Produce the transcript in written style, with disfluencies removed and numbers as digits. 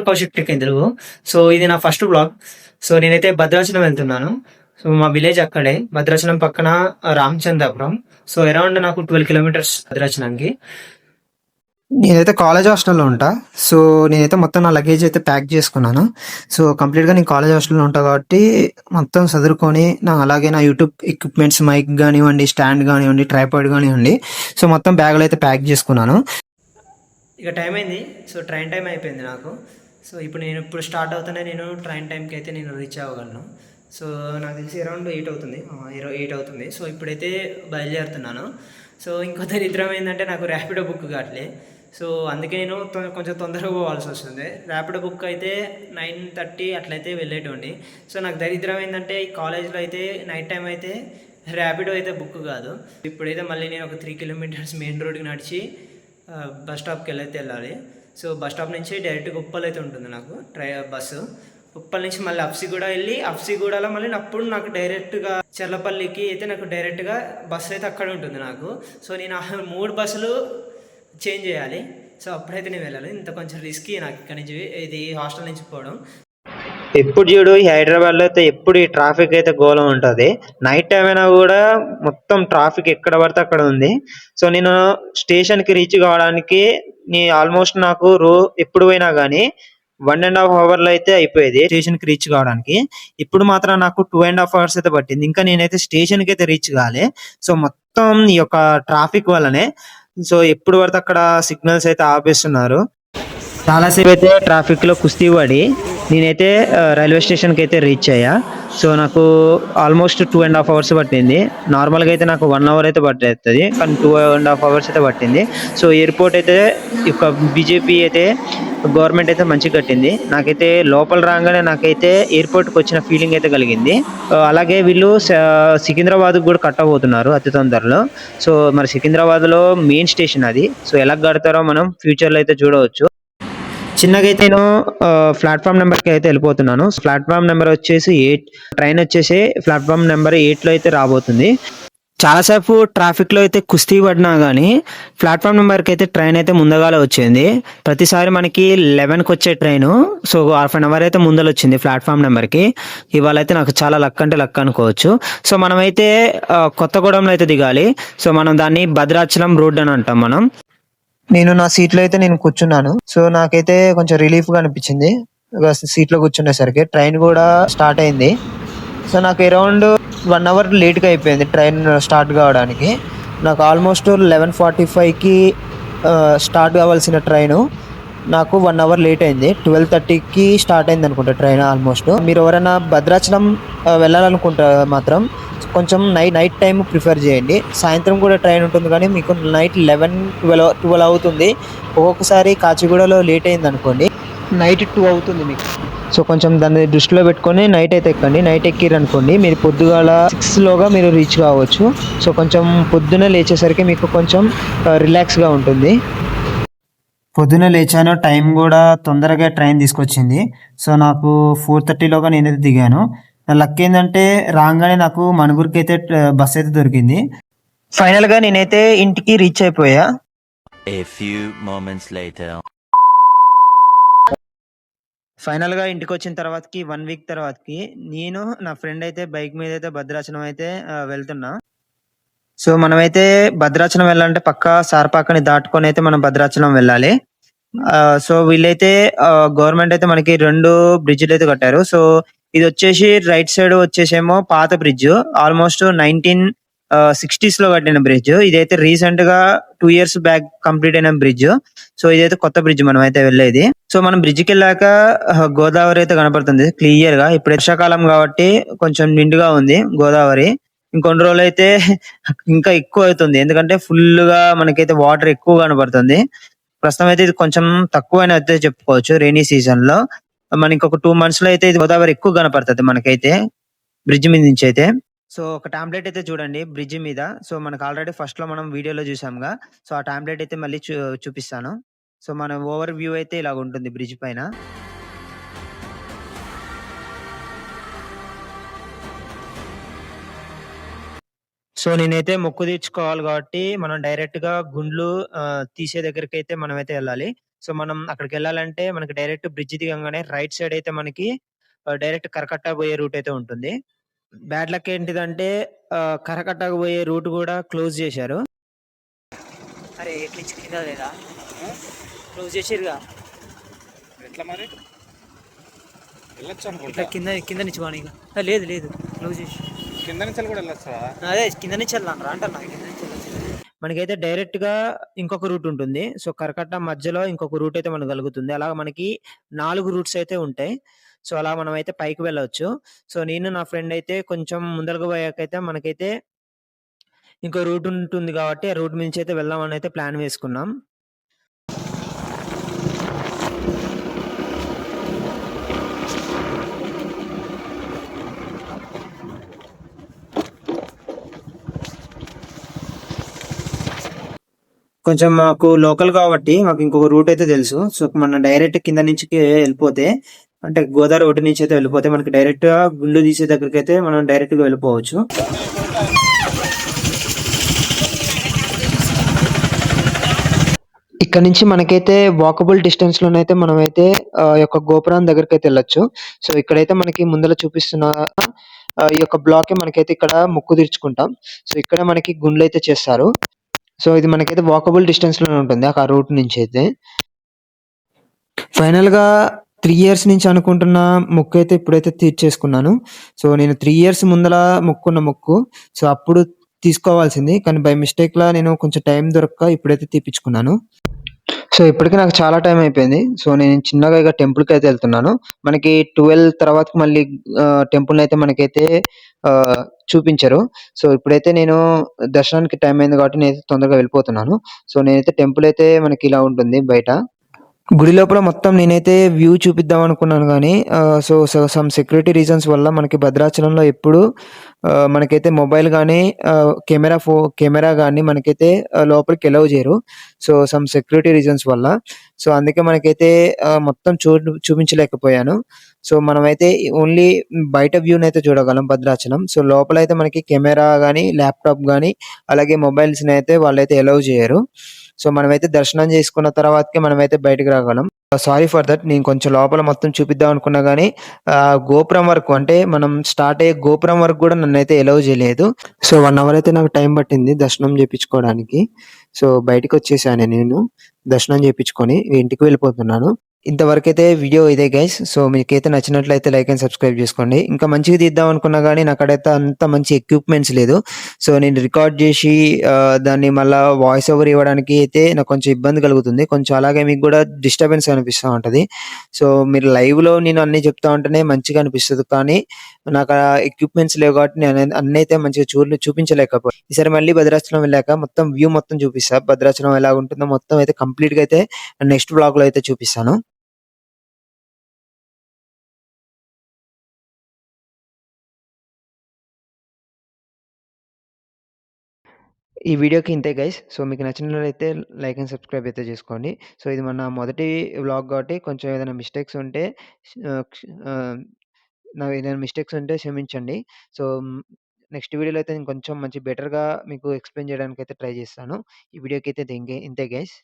Kaushik tech in Telugu. So ఇది నా first blog. So నేనైతే భద్రాచలం వెళ్తున్నాను. సో మా విలేజ్ అక్కడే భద్రాచలం పక్కన రామచంద్రపురం. సో అరౌండ్ నాకు 12 కిలోమీటర్స్ భద్రాచలంకి. నేనైతే కాలేజ్ హాస్టల్లో ఉంటా. సో నేనైతే మొత్తం నా లగేజ్ అయితే ప్యాక్ చేసుకున్నాను. సో కంప్లీట్గా నేను కాలేజ్ హాస్టల్లో ఉంటా కాబట్టి మొత్తం చదువుకొని అలాగే నా యూట్యూబ్ ఎక్విప్మెంట్స్ మైక్ కానివ్వండి, స్టాండ్ కానివ్వండి, ట్రైపాడ్ కానివ్వండి, సో మొత్తం బ్యాగులో అయితే ప్యాక్ చేసుకున్నాను. ఇక టైం అయింది. సో ట్రైన్ టైం అయిపోయింది నాకు. సో ఇప్పుడు స్టార్ట్ అవుతానే నేను ట్రైన్ టైంకి అయితే నేను రీచ్ అవ్వగలను. సో నాకు తెలిసి అరౌండ్ 8 అవుతుంది, 8 అవుతుంది. సో ఇప్పుడైతే బయలుదేరుతున్నాను. సో ఇంకో దరిద్రం ఏంటంటే నాకు ర్యాపిడో బుక్ కావట్లే. సో అందుకే నేను కొంచెం తొందరగా పోవాల్సి వస్తుంది. ర్యాపిడో బుక్ అయితే 9:30 అట్లయితే వెళ్ళేటోండి. సో నాకు దరిద్రం ఏంటంటే ఈ కాలేజ్లో అయితే నైట్ టైం అయితే ర్యాపిడో అయితే బుక్ కాదు. ఇప్పుడైతే మళ్ళీ నేను ఒక 3 కిలోమీటర్స్ మెయిన్ రోడ్కి నడిచి బస్ స్టాప్కి వెళ్ళాలి. సో బస్ స్టాప్ నుంచి డైరెక్ట్గా ఉప్పల్ అయితే ఉంటుంది నాకు బస్సు. ఉప్పల్ నుంచి మళ్ళీ అఫ్సిగూడ వెళ్ళి అఫ్సిగూడలో మళ్ళీ అప్పుడు నాకు డైరెక్ట్గా చెర్లపల్లికి అయితే నాకు డైరెక్ట్గా బస్సు అయితే అక్కడ ఉంటుంది నాకు. సో నేను 3 బస్సులు చేంజ్ చేయాలి. సో అప్పుడైతే నేను వెళ్ళాలి. ఇంత కొంచెం రిస్కీ నాకు ఇక్కడ నుంచి ఇది హాస్టల్ నుంచి పోవడం. ఎప్పుడు చూడు ఈ హైదరాబాద్లో అయితే ఎప్పుడు ఈ ట్రాఫిక్ అయితే ఘోరం ఉంటుంది. నైట్ టైం అయినా కూడా మొత్తం ట్రాఫిక్ ఎక్కడ పడితే అక్కడ ఉంది. సో నేను స్టేషన్కి రీచ్ కావడానికి ఆల్మోస్ట్ నాకు ఎప్పుడు పోయినా కానీ 1.5 అవర్లో అయితే అయిపోయేది స్టేషన్కి రీచ్ కావడానికి. ఇప్పుడు మాత్రం నాకు 2.5 అవర్స్ అయితే పట్టింది. ఇంకా నేనైతే స్టేషన్కి అయితే రీచ్ కాలే. సో మొత్తం ఈ యొక్క ట్రాఫిక్ వల్లనే. సో ఎప్పుడు పడితే అక్కడ సిగ్నల్స్ అయితే ఆపేస్తున్నారు. చాలాసేపు అయితే ట్రాఫిక్లో కుస్తీ పడి నేనైతే రైల్వే స్టేషన్కి అయితే రీచ్ అయ్యా. సో నాకు ఆల్మోస్ట్ 2.5 అవర్స్ పట్టింది. నార్మల్గా అయితే నాకు 1 అవర్ అయితే పట్టేస్తుంది, కానీ 2.5 అవర్స్ అయితే పట్టింది. సో ఎయిర్పోర్ట్ అయితే యొక్క బీజేపీ అయితే గవర్నమెంట్ అయితే మంచిగా కట్టింది. నాకైతే లోపల రాగానే నాకైతే ఎయిర్పోర్ట్కి వచ్చిన ఫీలింగ్ అయితే కలిగింది. అలాగే వీళ్ళు సికింద్రాబాద్కి కూడా కట్టబోతున్నారు అతి తొందరలో. సో మరి సికింద్రాబాద్లో మెయిన్ స్టేషన్ అది. సో ఎలా కడతారో మనం ఫ్యూచర్లో అయితే చూడవచ్చు. చిన్నగా అయితే నేను ప్లాట్ఫామ్ నెంబర్కి అయితే వెళ్ళిపోతున్నాను. ప్లాట్ఫామ్ నెంబర్ వచ్చేసి 8, ట్రైన్ వచ్చేసి ప్లాట్ఫామ్ నెంబర్ 8లో అయితే రాబోతుంది. చాలాసేపు ట్రాఫిక్లో అయితే కుస్తీ పడినా కానీ ప్లాట్ఫామ్ నెంబర్కి అయితే ట్రైన్ అయితే ముందుగానే వచ్చింది. ప్రతిసారి మనకి 11కి వచ్చే train. So half an hour అయితే ముందర వచ్చింది ప్లాట్ఫామ్ నెంబర్కి. ఇవాళ అయితే నాకు చాలా లక్ అంటే లక్ అనుకోవచ్చు. సో మనమైతే కొత్తగూడెంలో అయితే దిగాలి. సో మనం దాన్ని భద్రాచలం రోడ్ అని అంటాం మనం. నేను నా సీట్లో అయితే నేను కూర్చున్నాను. సో నాకైతే కొంచెం రిలీఫ్గా అనిపించింది సీట్లో కూర్చునేసరికి. ట్రైన్ కూడా స్టార్ట్ అయింది. సో నాకు అరౌండ్ 1 అవర్ లేట్గా అయిపోయింది ట్రైన్ స్టార్ట్ కావడానికి. నాకు ఆల్మోస్ట్ 11:45కి స్టార్ట్ కావాల్సిన ట్రైను నాకు 1 అవర్ లేట్ అయింది. 12:30కి స్టార్ట్ అయింది అనుకుంటా ట్రైన్ ఆల్మోస్ట్. మీరు ఎవరైనా భద్రాచలం వెళ్ళాలనుకుంటే మాత్రం కొంచెం నైట్ టైం ప్రిఫర్ చేయండి. సాయంత్రం కూడా ట్రైన్ ఉంటుంది, కానీ మీకు నైట్ 11-12 అవుతుంది. ఒక్కొక్కసారి కాచిగూడలో లేట్ అయింది అనుకోండి, నైట్ 2 అవుతుంది మీకు. సో కొంచెం దాన్ని దృష్టిలో పెట్టుకొని నైట్ అయితే ఎక్కండి. నైట్ ఎక్కిరు అనుకోండి మీరు పొద్దుగాల 6లోగా మీరు రీచ్ కావచ్చు. సో కొంచెం పొద్దున లేచేసరికి మీకు కొంచెం రిలాక్స్గా ఉంటుంది. పొద్దున లేచాను, టైం కూడా తొందరగా ట్రైన్ తీసుకొచ్చింది. సో నాకు 4:30లోగా నేనైతే దిగాను. నా లక్ ఏంటంటే రాగానే నాకు మణుగూరుకి అయితే బస్ అయితే దొరికింది. ఫైనల్గా నేనైతే ఇంటికి రీచ్ అయిపోయా. ఫైనల్గా ఇంటికి వచ్చిన తర్వాతకి 1 వీక్ తర్వాతకి నేను నా ఫ్రెండ్ అయితే బైక్ మీద అయితే భద్రాచలం అయితే వెళ్తున్నా. సో మనమైతే భద్రాచలం వెళ్ళాలంటే పక్కా సారపాకని దాటుకొని అయితే మనం భద్రాచలం వెళ్ళాలి. సో వీళ్ళైతే గవర్నమెంట్ అయితే మనకి 2 బ్రిడ్జిలు అయితే కట్టారు. సో ఇది వచ్చేసి రైట్ సైడ్ వచ్చేసేమో పాత బ్రిడ్జ్, ఆల్మోస్ట్ 1960s లో కట్టిన బ్రిడ్జ్. ఇదైతే రీసెంట్ గా 2 years బ్యాక్ కంప్లీట్ అయిన బ్రిడ్జ్. సో ఇదైతే కొత్త బ్రిడ్జ్ మనం అయితే వెళ్ళేది. సో మనం బ్రిడ్జ్కి వెళ్ళాక గోదావరి అయితే కనపడుతుంది క్లియర్ గా. ఇప్పుడు వర్షాకాలం కాబట్టి కొంచెం నిండుగా ఉంది గోదావరి. ఇంకొన్ని రోజులు అయితే ఇంకా ఎక్కువ అవుతుంది, ఎందుకంటే ఫుల్ గా మనకైతే వాటర్ ఎక్కువ కనపడుతుంది. ప్రస్తుతం అయితే ఇది కొంచెం తక్కువైనా అయితే చెప్పుకోవచ్చు రెయినీ సీజన్ లో. మనకి ఒక 2 months లో అయితే ఇది గోదావరి ఎక్కువ కనపడుతుంది మనకైతే బ్రిడ్జ్ మీద నుంచి అయితే. సో ఒక టాంప్లెట్ అయితే చూడండి బ్రిడ్జ్ మీద. సో మనకు ఆల్రెడీ ఫస్ట్ లో మనం వీడియోలో చూసాంగా. సో ఆ టాంప్లెట్ అయితే మళ్ళీ చూపిస్తాను. సో మన ఓవర్ వ్యూ అయితే ఇలా ఉంటుంది బ్రిడ్జ్ పైన. సో నేనైతే మొక్కు తీర్చుకోవాలి కాబట్టి మనం డైరెక్ట్ గా గుండ్లు తీసే దగ్గరికి అయితే మనం అయితే వెళ్ళాలి. సో, మనం అక్కడికెళ్ళాలంటే మనకి డైరెక్ట్ బ్రిడ్జ్ దిగంగానే రైట్ సైడ్ అయితే మనకి డైరెక్ట్ కరకట్ట పోయే రూట్ అయితే ఉంటుంది. బ్యాడ్ లక్ ఏంటిదంటే కరకట్టకు పోయే రూట్ గూడా క్లోజ్ జేశారు. అరే ఎట్లించి కింద లేదా క్లోజ్ చేసిరుగా. ఎట్లా మరి వెళ్ళొచ్చు ఇట్లా అనుకుంటా. కింద కింద నుంచి పోనీ ఇక. లేదు లేదు క్లోజ్ చేసి. కింద నుంచి కూడా వెళ్ళొచ్చా? అదే కింద నుంచి వెళ్ళాను రా అంటాను కింద నుంచి వెళ్ళొచ్చు. మనకైతే డైరెక్ట్‌గా ఇంకొక రూట్ ఉంటుంది. సో, కరకట్ట మధ్యలో ఇంకొక రూట్ అయితే మనకు కలుగుతుంది. అలాగ మనకి 4 రూట్స్ అయితే ఉంటాయి. సో, అలా మనమైతే పైకి వెళ్ళొచ్చు. సో, నేను నా ఫ్రెండ్ అయితే కొంచెం ముందరకు పోయాకైతే మనకైతే ఇంకో రూట్ ఉంటుంది కాబట్టి, ఆ రూట్ నుంచి అయితే వెళ్దామని అయితే ప్లాన్ వేసుకున్నాం. కొంచెం మాకు లోకల్ కాబట్టి మాకు ఇంకొక రూట్ అయితే తెలుసు. సో, మనం డైరెక్ట్ కింద నుంచి వెళ్ళిపోతే అంటే గోదావరి ఒడ్డు నుంచి అయితే వెళ్ళిపోతే మనకి డైరెక్ట్‌గా గుండు తీసే దగ్గరికైతే మనం డైరెక్ట్‌గా వెళ్ళిపోవచ్చు. ఇక్కడ నుంచి మనకైతే వాకబుల్ డిస్టెన్స్‌లోనైతే మనమైతే ఈ యొక్క గోపురం దగ్గరికైతే వెళ్ళొచ్చు. సో, ఇక్కడైతే మనకి ముందల చూపిస్తున్న ఈ యొక్క బ్లాకే మనకైతే ఇక్కడ మొక్కు తీర్చుకుంటాం. సో, ఇక్కడే మనకి గుండ్లయితే చేస్తారు. సో, ఇది మనకైతే వాకబుల్ డిస్టెన్స్‌లోనే ఉంటుంది. ఆ రూట్ నుంచైతే. ఫైనల్‌గా 3 ఇయర్స్ నుంచి అనుకుంటున్న మొక్కయితే ఇప్పుడైతే తీర్చేసుకున్నాను. సో, నేను 3 ఇయర్స్ ముందల మొక్కుకున్న మొక్కు. సో, అప్పుడు తీసుకోవాల్సింది. కానీ బై మిస్టేక్‌లా నేను కొంచెం టైం దొరక్క ఇప్పుడైతే తీపిచ్చుకున్నాను. సో, ఇప్పటికి నాకు చాలా టైం అయిపోయింది. సో, నేను చిన్నగా ఇక టెంపుల్‌కైతే ఎళ్తున్నాను. మనకి 12 తర్వాతకి మళ్ళీ టెంపుల్‌నయితే మనకైతే ఆహ్, చూపించరు. సో, ఇప్పుడైతే నేను దర్శనానికి టైం అయింది కాబట్టి నేనైతే తొందరగా వెళ్ళిపోతున్నాను. సో, నేనైతే టెంపుల్ అయితే మనకి ఇలా ఉంటుంది బయట. గుడి లోపల మొత్తం నేనైతే వ్యూ చూపిద్దాం అనుకున్నాను గానీ సమ్ సెక్యూరిటీ రీజన్స్ వల్ల మనకి భద్రాచలంలో ఎప్పుడు మనకైతే మొబైల్ గానీ కెమెరా గానీ మనకైతే లోపలికి ఎలౌ చేయరు. సో, సమ్ సెక్యూరిటీ రీజన్స్ వల్ల. సో, అందుకే మనకైతే మొత్తం చూపించలేకపోయాను. సో, మనమైతే ఓన్లీ బయట వ్యూనైతే చూడగలం భద్రాచలం. సో, లోపలైతే మనకి కెమెరా గానీ, ల్యాప్‌టాప్ గానీ, అలాగే మొబైల్స్‌నైతే వాళ్ళైతే ఎలౌ చేయరు. సో, మనమైతే దర్శనం చేసుకున్న తర్వాతకే మనమైతే బయటికి రాగలం. Sorry for that. నేను కొంచెం లోపల మొత్తం చూపిద్దాం అనుకున్నా గానీ, గోపురం వరకు అంటే మనం స్టార్ట్ అయ్యే గోపురం వరకు గూడా నన్నైతే ఎలౌ చేయలేదు. సో, 1 అవర్ అయితే నాకు టైం పట్టింది దర్శనం చేపించుకోవడానికి. సో, బయటికొచ్చేసాను నేను. దర్శనం చేపించుకొని ఇంటికి వెళ్ళిపోతున్నాను. ఇంతవరకైతే వీడియో ఇదే గైస్. సో, మీకైతే నచ్చినట్లయితే లైక్ అండ్ సబ్స్క్రైబ్ చేసుకోండి. ఇంకా మంచిగా తీద్దాం అనుకున్నా గానీ నాకాడైతే అంత మంచి ఎక్విప్‌మెంట్స్ లేదు. సో, నేను రికార్డ్ జేసి దాన్ని మళ్ళా వాయిస్ ఓవర్ ఇవ్వడానికి అయితే నాకు కొంచెం ఇబ్బంది కలుగుతుంది. కొంచెం అలాగే మీకు గూడా డిస్టర్బెన్స్ అనిపిస్తా ఉంటది. సో, మీరు లైవ్‌లో నేను అన్నీ చెప్తా ఉంటేనే మంచిగా అనిపిస్తది. కానీ నాకు ఆ ఎక్విప్‌మెంట్స్ లేవు కాబట్టి నేను అన్నయితే మంచిగా ఈసారి మళ్ళీ భద్రాచలం వెళ్ళాక మొత్తం వ్యూ మొత్తం చూపిస్తా. భద్రాచలం ఎలాగుంటుందో మొత్తం అయితే కంప్లీట్‌గా అయితే నెక్స్ట్ వ్లాగ్‌లో అయితే చూపిస్తాను. ఈ వీడియోకి ఇంతే గైస్. సో, మీకు నచ్చినట్లయితే లైక్ అండ్ సబ్స్క్రైబ్ అయితే చేసుకోండి. సో, ఇది మన మొదటి వ్లాగ్ కాబట్టి కొంచెం ఏదైనా మిస్టేక్స్ ఉంటే ఆహ్, క్ష ఆహ్, నావేదైనా మిస్టేక్స్ ఉంటే క్షమించండి. సో, నెక్స్ట్ వీడియోలో అయితే ఇంకొంచెం మంచి బెటర్‌గా మీకు ఎక్స్‌ప్లెయిన్ చేయడానికైతే ట్రై చేస్తాను. ఈ వీడియోకైతే ఇంతే గైస్.